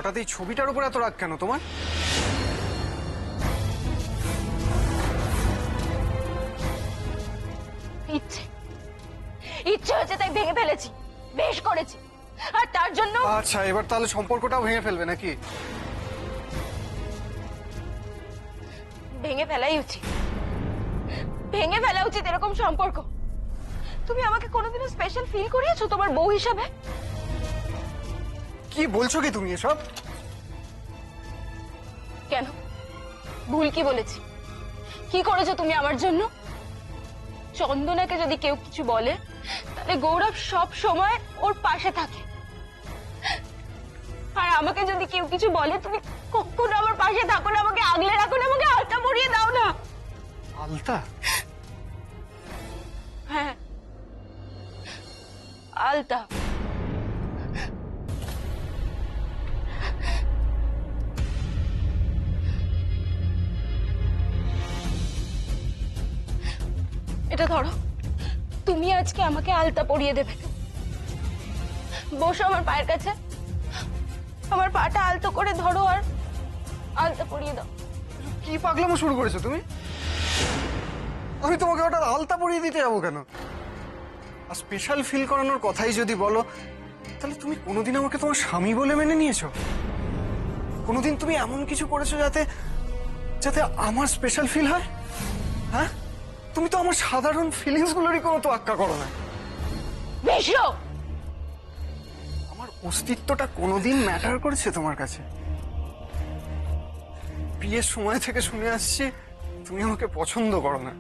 হঠাৎ এই ছবিটার উপর এত রাগ কেন তোমার? ইচ্ছে ইচ্ছে হচ্ছে তাই ভেঙে ফেলেছি, বেশ করেছি। আর তার জন্য আচ্ছা, এবার তাহলে সম্পর্কটাও ভেঙে ফেলবে নাকি? ভেঙে ফেলাই উচিত, ভেঙে ফেলা উচিত এরকম সম্পর্ক। তুমি আমাকে কোনোদিনও স্পেশাল ফিল করিয়েছো তোমার বউ হিসাবে? কি বলছো কি তুমি এসব? কেন, ভুল কি বলেছি? কি করেছো তুমি আমার জন্য? চন্দনাকে যদি কেউ কিছু বলে তাহলে গৌরব সব সময় ওর পাশে থাকে, আর আমাকে যদি কেউ কিছু বলে তুমি কখনো আমার পাশে থাকো না, আমাকে আগলে রাখো না, আমাকে আলতা পরিয়ে দাও না। আলতা? হ্যাঁ, আলতা। এটা ধরো, তুমি আজকে আমাকে আলতা পরিয়ে দেবে। বসো আমার পায়ের কাছে, আমার পাটা আলতো করে ধরো আর আলতা পরিয়ে দাও। কি পাগলামো শুরু করেছো তুমি? আমি তোমাকে হঠাৎ আলতা পরিয়ে দিতে যাবো কেন? আর স্পেশাল ফিল করানোর কথাই যদি বলো, তাহলে তুমি কোনোদিন আমাকে তোমার স্বামী বলে মেনে নিয়েছো? কোনোদিন তুমি এমন কিছু করেছো যাতে যাতে আমার স্পেশাল ফিল হয়? হ্যাঁ, তুমি তো আমার সাধারণ ফিলিংস গুলোরই কোনো তোয়াক্কা করো না। বিষ্ণু, আমার অস্তিত্বটা কোনোদিন ম্যাটার করেছে তোমার কাছে? বিয়ের সময় থেকে শুনে আসছি তুমি আমাকে পছন্দ করো না।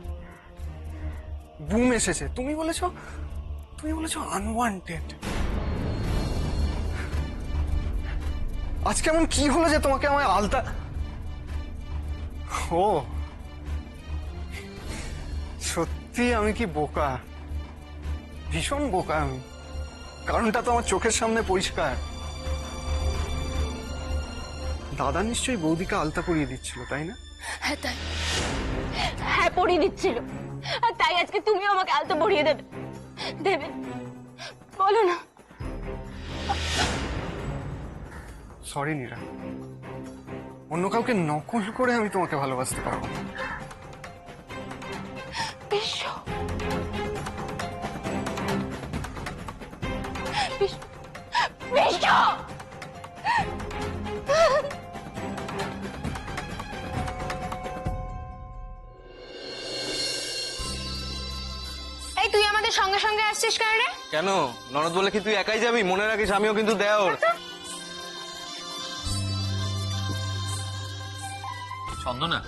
বুম এসেছে, তুমি বলেছো আনওয়ান্টেড। আজ কেমন কি হলো যে তোমাকে আমায় আলতা? ও সত্যি আমি কি বোকা, ভীষণ বোকা আমি। কারণটা তো আমার চোখের সামনে পরিষ্কার। দাদা নিশ্চয়ই বৌদিকে আলতা পরিয়ে দিচ্ছিল, তাই না? হ্যাঁ তাই, হ্যাঁ পরিয়ে দিচ্ছিল। আর তাই আজকে তুমিও আমাকে আলতা পরিয়ে দেবে? দেবে? বলো না। সরি নীরা, অন্য কাউকে নকল করে আমি তোমাকে ভালোবাসতে পারবো না। বিষ্ণু, বিষ্ণু, বিষ্ণু! এই তুই আমাদের সঙ্গে সঙ্গে আসছিস কেন রে? কেন, ননদ বলে কি তুই একাই যাবি? মনে রাখিস আমিও কিন্তু দেওর। চন্দনা,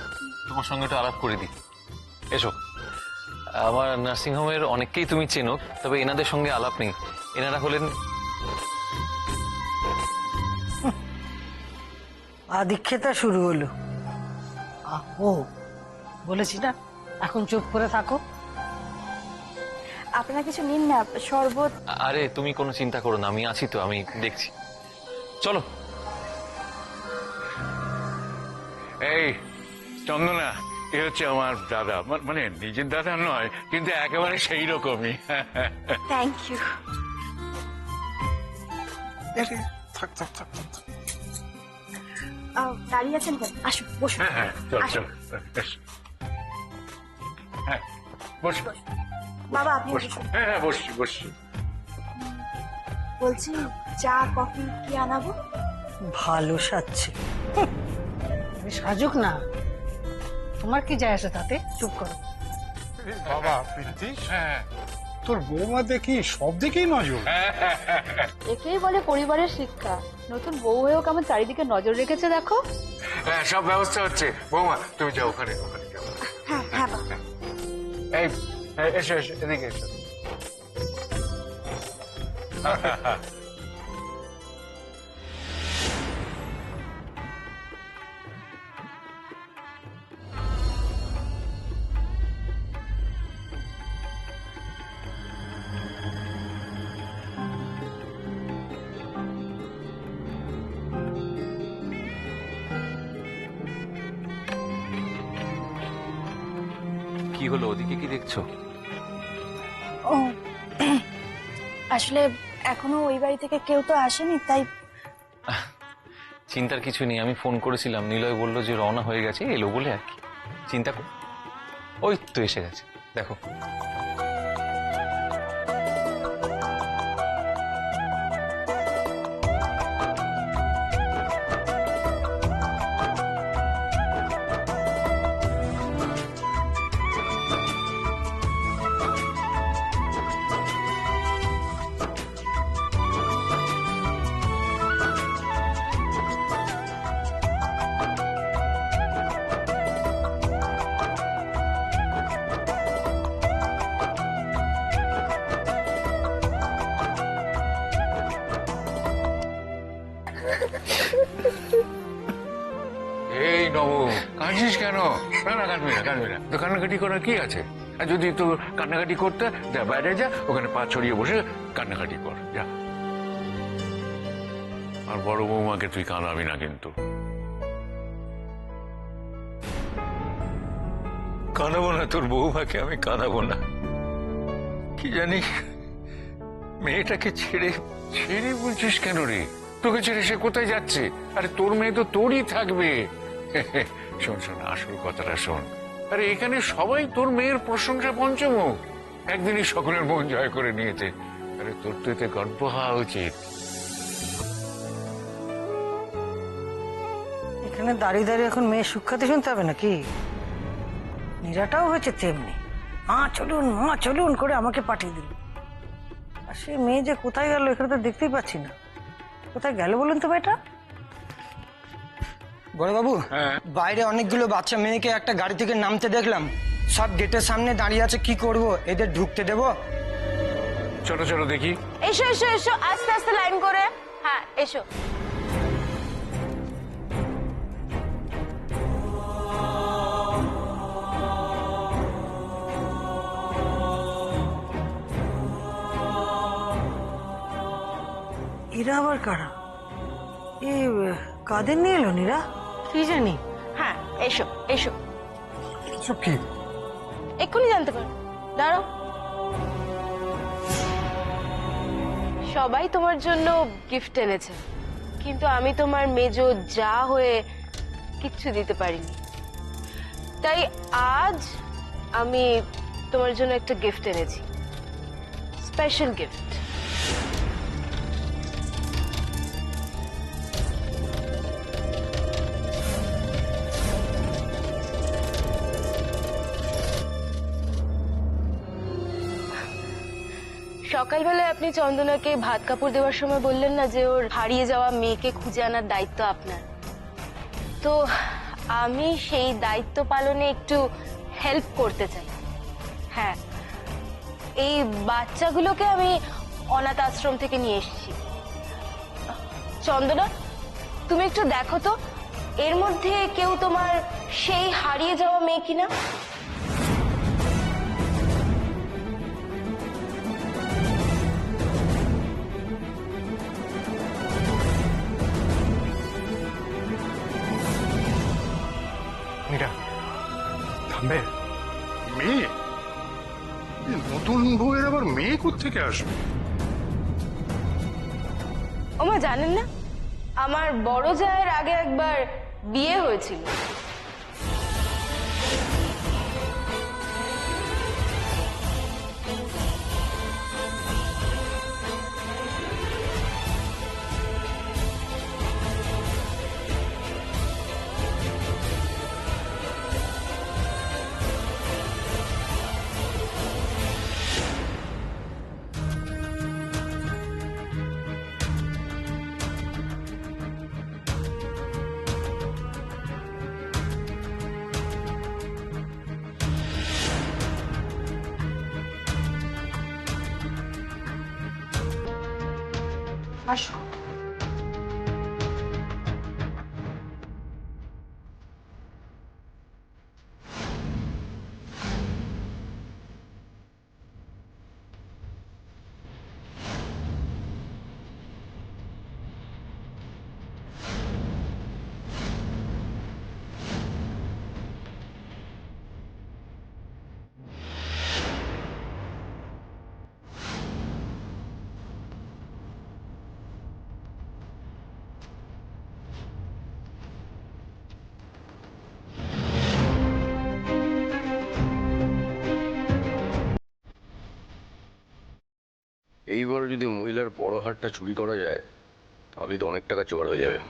তোমার সঙ্গে একটু আলাপ করে দিই, এসো। আমার নার্সিংহোমের অনেককেই তুমি চেনো, তবে এনাদের সঙ্গে আলাপ নেই। এনারা হলেন আদিক্ষেতা শুরু হলো। ও বলেছি না, এখন চুপ করে থাকো। আপনারা কিছু নিন না, শরবত। আরে তুমি কোনো চিন্তা করো না, আমি আছি তো, আমি দেখছি। চলো। এই চন্দনা, এ হচ্ছে আমার দাদা, মানে নিজের দাদা নয়, কিন্তু একেবারে সেই রকমই। Thank you. থাক থাক থাক থাক। দাঁড়িয়ে আছেন কেন? আসুন বসুন। হ্যাঁ হ্যাঁ, চল চল, এস। হ্যাঁ বস, বাবা আপনি বস। বসুন। হ্যাঁ হ্যাঁ, বসছি বসছি। বলছি চা কফি কি আনাবো? ভালো সাজছে, সাজুক না, তোমার কি যায় আসে তাতে? চুপ করো। বাবা প্রীতিশ, হ্যাঁ তোর বৌমা দেখি সব দিকেই নজর। একেই বলে পরিবারের শিক্ষা। নতুন বউ হয়েও কেমন চারিদিকে নজর রেখেছে দেখো। হ্যাঁ, সব ব্যবস্থা হচ্ছে। বৌমা তুমি যাও, ওখানে ওখানে যাও। হ্যাঁ হ্যাঁ বাবা। এই এসো এসো, এদিকে এসো। কি হলো, ওদিকে কি দেখছো? ও আসলে এখনো ওই বাড়ি থেকে কেউ তো আসেনি, তাই চিন্তার কিছু নেই, আমি ফোন করেছিলাম, নিলয় বললো যে রওনা হয়ে গেছে, এলো বলে আর কি। চিন্তা কর, ওই তো এসে গেছে, দেখো। এই নব, কাঁদছিস কেন? না না, কাঁদবি না, কাঁদবি না। তো কান্নাকাটি করার কি আছে? আর যদি তো কান্নাকাটি করতে, যা বাইরে যা, ওখানে পা ছড়িয়ে বসে কান্নাকাটি কর, যা। আর বড় বৌমাকে তুই কাঁদাবি না কিন্তু। কাঁদাবো না, তোর বৌমাকে আমি কাঁদাবো না। কি জানি মেয়েটাকে ছেড়ে। ছেড়ে বলছিস কেন রে? তোকে ছেড়ে সে কোথায় যাচ্ছে? আরে তোর মেয়ে তো তোরই থাকবে। শোন শোন, আসল কথাটা শোন। আরে এখানে সবাই তোর মেয়ের প্রশংসা পঞ্চমুখ, একদিনই সকলের মন জয় করে নিয়েছে। আরে তোর তো এতে গর্ব হওয়া উচিত। এখানে দাঁড়িয়ে দাঁড়িয়ে এখন মেয়ের সুখ্যাতি শুনতে হবে নাকি? নীরাটাও হয়েছে তেমনি, মা চলুন করে আমাকে পাঠিয়ে দিল। আর সে মেয়ে যে কোথায় গেল এখানে তো দেখতেই পাচ্ছি না। কোথায় গেল বলুন তো বেটা? বড়বাবু, বাইরে অনেকগুলো বাচ্চা মেয়েকে একটা গাড়ি থেকে নামতে দেখলাম। সব গেটের সামনে দাঁড়িয়ে আছে, কি করব? এদের ঢুকতে দেব? চলো চলো দেখি। এসো এসো এসো, আস্তে আস্তে লাইন করে। হ্যাঁ এসো। এরা আবার কারা? এ কাদের নিয়ে এলো নীরা? কি জানি। হ্যাঁ এসো এসো, সব কি? এক্ষুনি জানতে পারো, দাঁড়াও। সবাই তোমার জন্য গিফট এনেছে, কিন্তু আমি তোমার মেজো যা হয়ে কিচ্ছু দিতে পারিনি। তাই আজ আমি তোমার জন্য একটা গিফট এনেছি, স্পেশাল গিফট। সকালবেলায় আপনি চন্দনাকে ভাত কাপড় দেওয়ার সময় বললেন না যে ওর হারিয়ে যাওয়া মেয়েকে খুঁজে আনার দায়িত্ব আপনার। তো আমি সেই দায়িত্ব পালনে একটু হেল্প করতে চাই। হ্যাঁ, এই বাচ্চাগুলোকে আমি অনাথ আশ্রম থেকে নিয়ে এসেছি। চন্দনা, তুমি একটু দেখো তো এর মধ্যে কেউ তোমার সেই হারিয়ে যাওয়া মেয়ে কিনা। মীরা, থামবে? মেয়ে? এই নতুন বউয়ের আবার মেয়ে কোত্থেকে আসবে? ওমা জানেন না, আমার বড় জায়ের আগে একবার বিয়ে হয়েছিল। আসো। এইবার যদি মহিলার বড় হারটা চুরি করা যায় তাহলে তো অনেক টাকা জোগাড় হয়ে যাবে।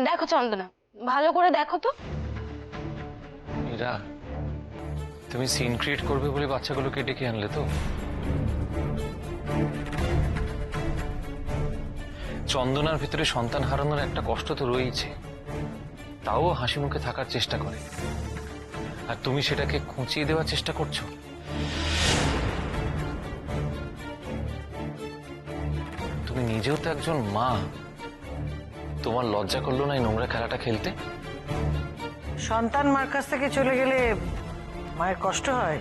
দেখো চন্দনা, ভালো করে দেখো তো। মীরা, তুমি সিন ক্রিয়েট করবে বলে বাচ্চাগুলোকে ডেকে আনলে তো? চন্দনার ভিতরে সন্তান হারানোর একটা কষ্ট তো রয়েছে, তাও হাসি মুখে থাকার চেষ্টা করে, আর তুমি সেটাকে খুঁচিয়ে দেওয়ার চেষ্টা করছো। তুমি নিজেও তো একজন মা, তোমার লজ্জা করলো না এই নোংরা খেলাটা খেলতে? সন্তান মার কাছ থেকে চলে গেলে মায়ের কষ্ট হয়।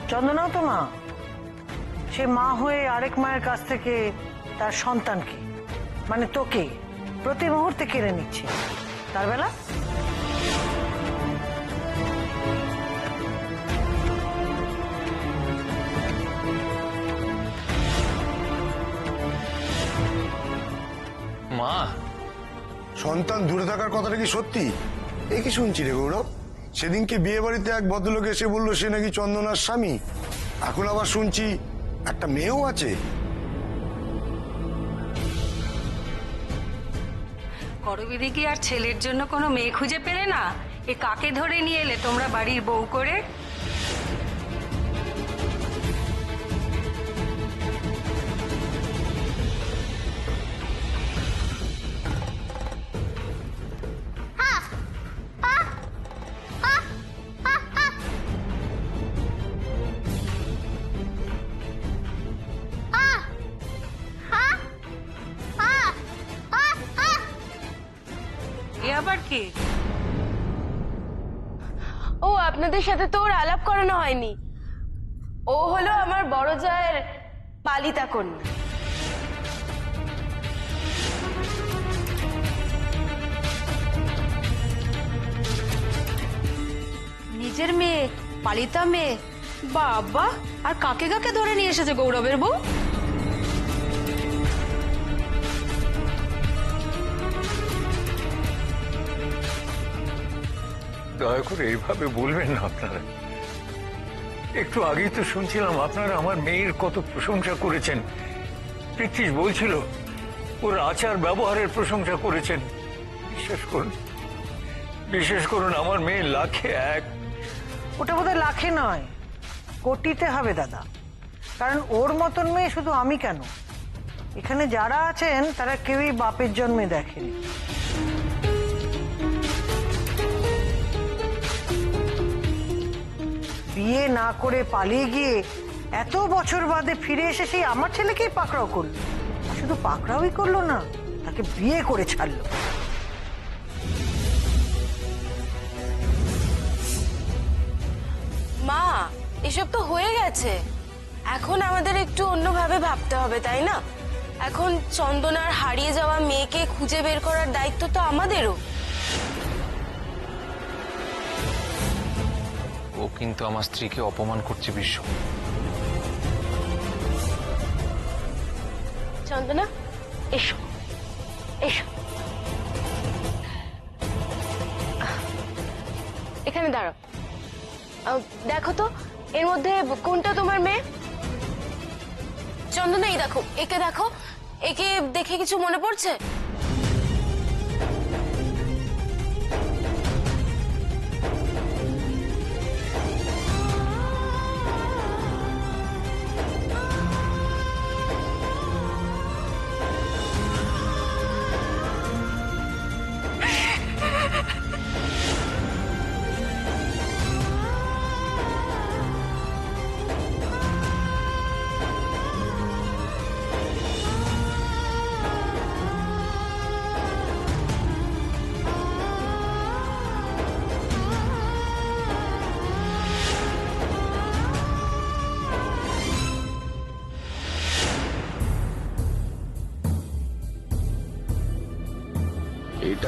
চন্দনাও তো মা, সে মা হয়ে আরেক মায়ের কাছ থেকে তার সন্তানকে, মানে তোকে, প্রতি মুহূর্তে কেড়ে নিচ্ছে। তার বেলা মা, সন্তান দূরে থাকার কথাটা কি সত্যি? এ কি শুনছি রে গৌরব? সেদিনকে বিয়ে বাড়িতে এক ভদ্রলোক এসে বললো সে নাকি চন্দনার স্বামী, এখন আবার শুনছি একটা মেয়েও আছে। করবিদি কি আর ছেলের জন্য কোনো মেয়ে খুঁজে পেলে না? এ কাকে ধরে নিয়ে এলে তোমরা বাড়ির বউ করে? এ আবার কি? ও, আপনাদের সাথে তো ওর আলাপ করানো হয়নি। ও হলো আমার বড় জায়ের পালিতা কন্যা। নিজের মেয়ে, পালিতা মেয়ে? বাবা, আর কাকে কাকে ধরে নিয়ে এসেছে গৌরবের বউ? দয়া করে এইভাবে বলবেন না আপনারা। একটু আগেই তো শুনছিলাম আপনারা আমার মেয়ের কত প্রশংসা করেছেন। পৃথ্বীশ বলছিল ওর আচার ব্যবহারের প্রশংসা করেছেন। বিশেষ করুন আমার মেয়ে লাখে এক। ওটা বোধহয় লাখে নয়, কোটিতে হবে দাদা। কারণ ওর মতন মেয়ে শুধু আমি কেন, এখানে যারা আছেন তারা কেউই বাপের জন্মে দেখেনি। বিয়ে না করে পালিয়ে গিয়ে এত বছর বাদে ফিরে এসে সেই আমার ছেলেকেই পাকড়াও করলো। শুধু পাকড়াওই করলো না, তাকে বিয়ে করে ছাড়লো। মা, এসব তো হয়ে গেছে, এখন আমাদের একটু অন্যভাবে ভাবতে হবে, তাই না? এখন চন্দনার হারিয়ে যাওয়া মেয়েকে খুঁজে বের করার দায়িত্ব তো আমাদেরও। ও কিন্তু আমার স্ত্রীকে অপমান করছে বিশ্ব। চন্দনা, এসো এসো, এখানে দাঁড়াও। দেখো তো এর মধ্যে কোনটা তোমার মেয়ে? চন্দনা, এই দেখো, একে দেখো, একে দেখে কিছু মনে পড়ছে?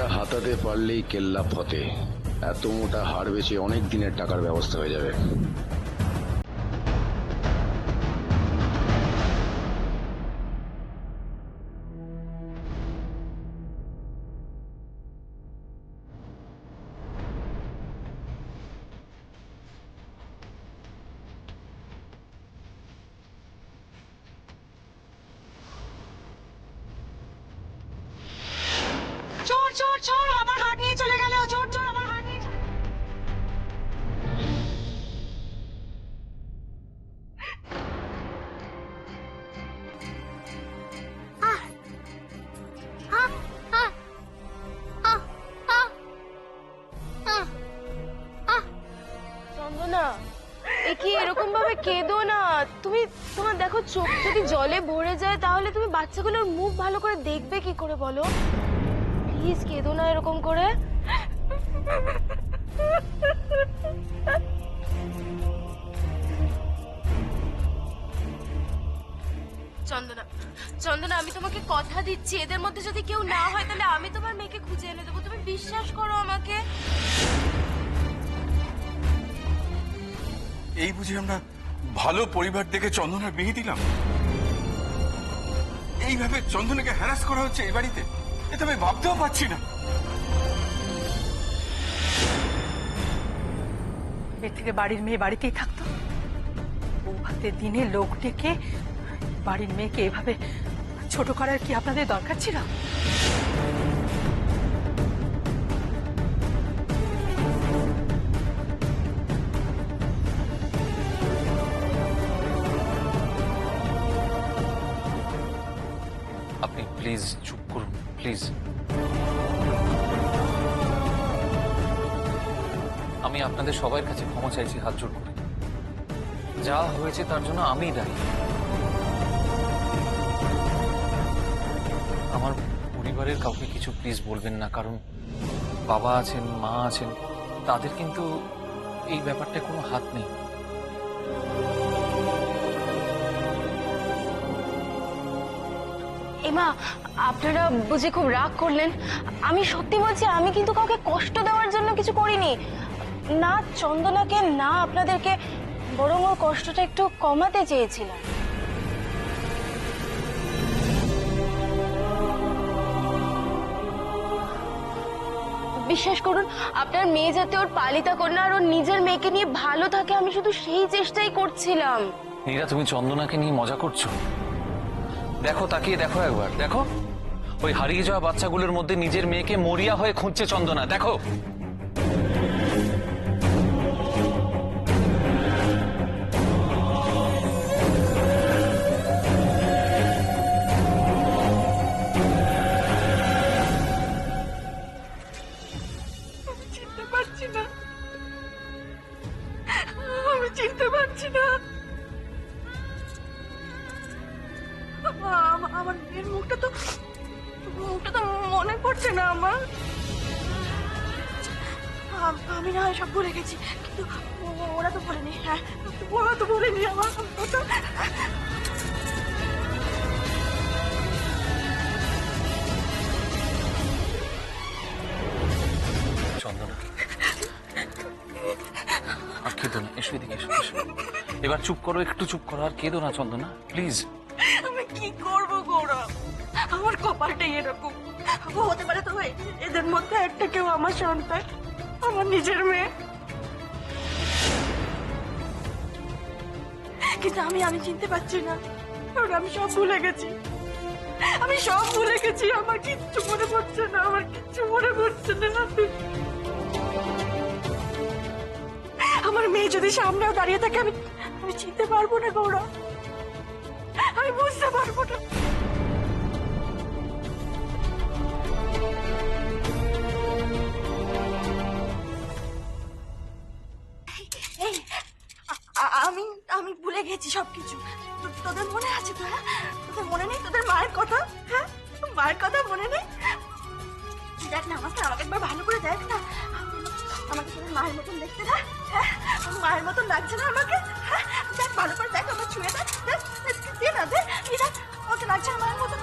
হারটা হাতাতে পারলেই কেল্লা ফতে। এত মোটা হার বেচে অনেক দিনের টাকার ব্যবস্থা হয়ে যাবে। চোর চোর চোর আমার হাত নিয়ে চলে গেল, চোর চোর আমার হাত নিয়ে চন্দনা, এ কি এরকম ভাবে কেঁদো না তুমি। তোমার দেখো চোখ যদি জলে ভরে যায় তাহলে তুমি বাচ্চাগুলোর মুখ ভালো করে দেখবে কি করে বলো? প্লিজ কেঁদো না এরকম করে। চন্দনা, চন্দনা, আমি তোমাকে কথা দিচ্ছি এদের মধ্যে যদি কেউ না হয় তাহলে আমি তোমার মেয়েকে খুঁজে এনে দেবো। তুমি বিশ্বাস করো আমাকে। এই বুঝি আমরা ভালো পরিবার দেখে চন্দনার বিয়ে দিলাম? এইভাবে চন্দনাকে হ্যারাস করা হচ্ছে এই বাড়িতে, এটা আমি ভাবতেও পারছি না। এর থেকে বাড়ির মেয়ে বাড়িতেই থাকতো, বউ ভাতে দিনে লোক ডেকে বাড়ির মেয়েকে এভাবে ছোট করার কি আপনাদের দরকার ছিল? আপনি প্লিজ চুপ করুন, প্লিজ। আমি আপনাদের সবার কাছে ক্ষমা চাইছি হাত জোড় করে। যা হয়েছে তার জন্য আমিই দায়ী। আমার পরিবারের কাউকে কিছু প্লিজ বলবেন না, কারণ বাবা আছেন, মা আছেন, তাদের কিন্তু এই ব্যাপারটা কোনো হাত নেই। এমা, আপনারা বুঝে খুব রাগ করলেন। আমি সত্যি বলছি, আমি কিন্তু কাউকে কষ্ট দেওয়ার জন্য কিছু করিনি। না চন্দনাকে, না আপনাদেরকে, বরং ওর কষ্টটা একটু কমাতে চেয়েছিলাম। বিশ্বাস করুন, আপনার মেয়ে যাতে ওর পালিতা কন্যা আর ওর নিজের মেয়েকে নিয়ে ভালো থাকে, আমি শুধু সেই চেষ্টাই করছিলাম। নীরা, তুমি চন্দনাকে নিয়ে মজা করছো? দেখো, তাকিয়ে দেখো একবার, দেখো ওই হারিয়ে যাওয়া বাচ্চাগুলোর মধ্যে নিজের মেয়েকে মরিয়া হয়ে খুঁজছে চন্দনা, দেখো। চিনতে পারছি না, আমি চিনতে পারছি না। আমার মেয়ের মুখটা তো মনে পড়ছে না আমার। আমি না হয় সব ভুলে গেছি, কিন্তু ওরা তো ভুলেনি। হ্যাঁ, ওরা তো ভুলেনি আমার কথা। চন্দনা, আর কেঁদো না, এসো এদিকে, এসো এসো। এবার চুপ করো, একটু চুপ করো, আর কেঁদো না চন্দনা, প্লিজ। আমি কি করবো গৌরব, আমার কপালটাই এরকম। হতে পারে তো এদের মধ্যে একটা কেউ আমার সন্তান, আমার নিজের মেয়ে। কিন্তু আমি চিনতে পারছি না, আমি সব ভুলে গেছি, আমি সব ভুলে গেছি। আমার কিচ্ছু মনে পড়ছে না, আমার কিচ্ছু মনে পড়ছে না। আমার মেয়ে যদি সামনেও দাঁড়িয়ে থাকে, আমি চিনতে পারবো না গৌরব, আমি বুঝতে পারবো না। আমি ভুলে গেছি সবকিছু। তোদের মনে আছে তো? হ্যাঁ, তোদের মনে নেই তোদের মায়ের কথা? হ্যাঁ, মায়ের কথা মনে নেই? দেখ না, আমাকে একবার ভালো করে দেখ না, আমাকে তোদের মায়ের মতন দেখতে না? হ্যাঁ, মায়ের মতন লাগছে না আমাকে? হ্যাঁ, দেখ ভালো করে, দেখ আমার ছুঁয়ে দেখ, দে না, দে, আমাকে লাগছে না মায়ের মতন।